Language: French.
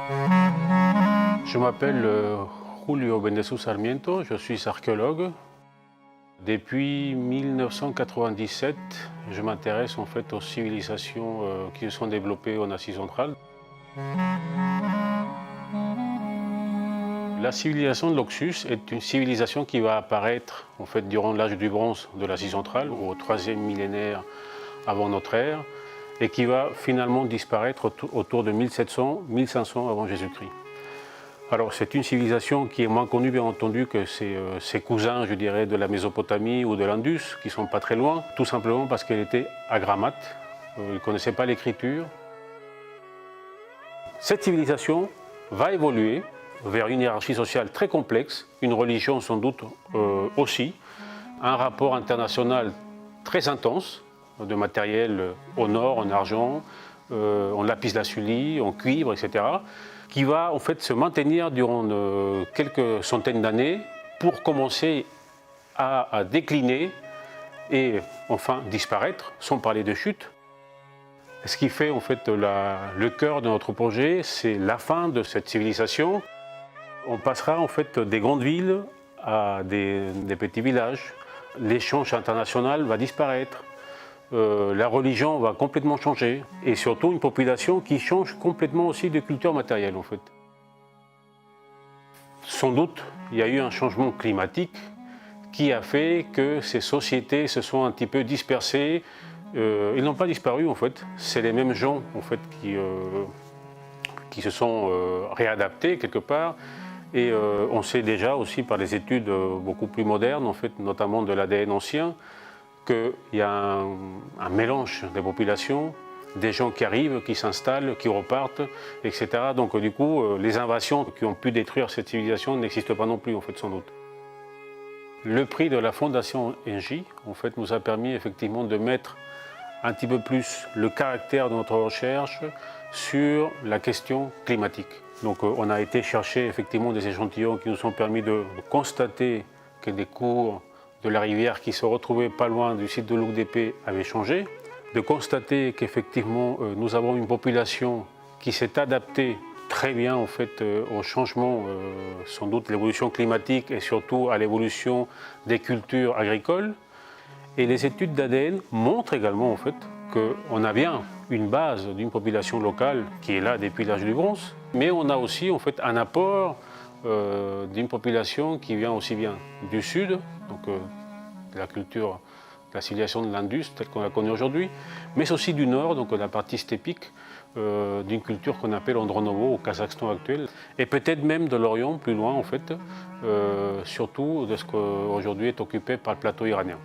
Je m'appelle Julio Bendezu Sarmiento, je suis archéologue. Depuis 1997, je m'intéresse en fait aux civilisations qui se sont développées en Asie centrale. La civilisation de l'Oxus est une civilisation qui va apparaître en fait durant l'âge du bronze de l'Asie centrale, au 3e millénaire avant notre ère, et qui va finalement disparaître autour de 1700-1500 avant Jésus-Christ. Alors c'est une civilisation qui est moins connue bien entendu que ses cousins, je dirais, de la Mésopotamie ou de l'Indus, qui ne sont pas très loin, tout simplement parce qu'elle était agrammate, ils ne connaissaient pas l'écriture. Cette civilisation va évoluer vers une hiérarchie sociale très complexe, une religion sans doute aussi, un rapport international très intense, de matériel en or, en argent, en lapis-lazuli, en cuivre, etc., qui va en fait se maintenir durant quelques centaines d'années pour commencer à décliner et enfin disparaître, sans parler de chute. Ce qui fait en fait le cœur de notre projet, c'est la fin de cette civilisation. On passera en fait des grandes villes à des petits villages. L'échange international va disparaître. La religion va complètement changer. Et surtout une population qui change complètement aussi de culture matérielle en fait. Sans doute, il y a eu un changement climatique qui a fait que ces sociétés se sont un petit peu dispersées. Ils n'ont pas disparu en fait. C'est les mêmes gens en fait qui se sont réadaptés quelque part. Et on sait déjà aussi par des études beaucoup plus modernes, en fait, notamment de l'ADN ancien, qu'il y a un mélange des populations, des gens qui arrivent, qui s'installent, qui repartent, etc. Donc du coup, les invasions qui ont pu détruire cette civilisation n'existent pas non plus, en fait, sans doute. Le prix de la Fondation Engie, en fait, nous a permis effectivement de mettre un petit peu plus le caractère de notre recherche sur la question climatique. Donc on a été chercher effectivement des échantillons qui nous ont permis de constater que des cours de la rivière qui se retrouvaient pas loin du site de l'OUCDP avaient changé, de constater qu'effectivement nous avons une population qui s'est adaptée très bien en fait au changement, sans doute l'évolution climatique et surtout à l'évolution des cultures agricoles. Et les études d'ADN montrent également en fait qu'on a bien une base d'une population locale qui est là depuis l'âge du bronze, mais on a aussi en fait un apport d'une population qui vient aussi bien du sud, donc de la culture, de la civilisation de l'Indus telle qu'on la connaît aujourd'hui, mais aussi du nord, donc la partie steppique, d'une culture qu'on appelle Andronovo au Kazakhstan actuel, et peut-être même de l'Orient plus loin en fait, surtout de ce qu'aujourd'hui est occupé par le plateau iranien.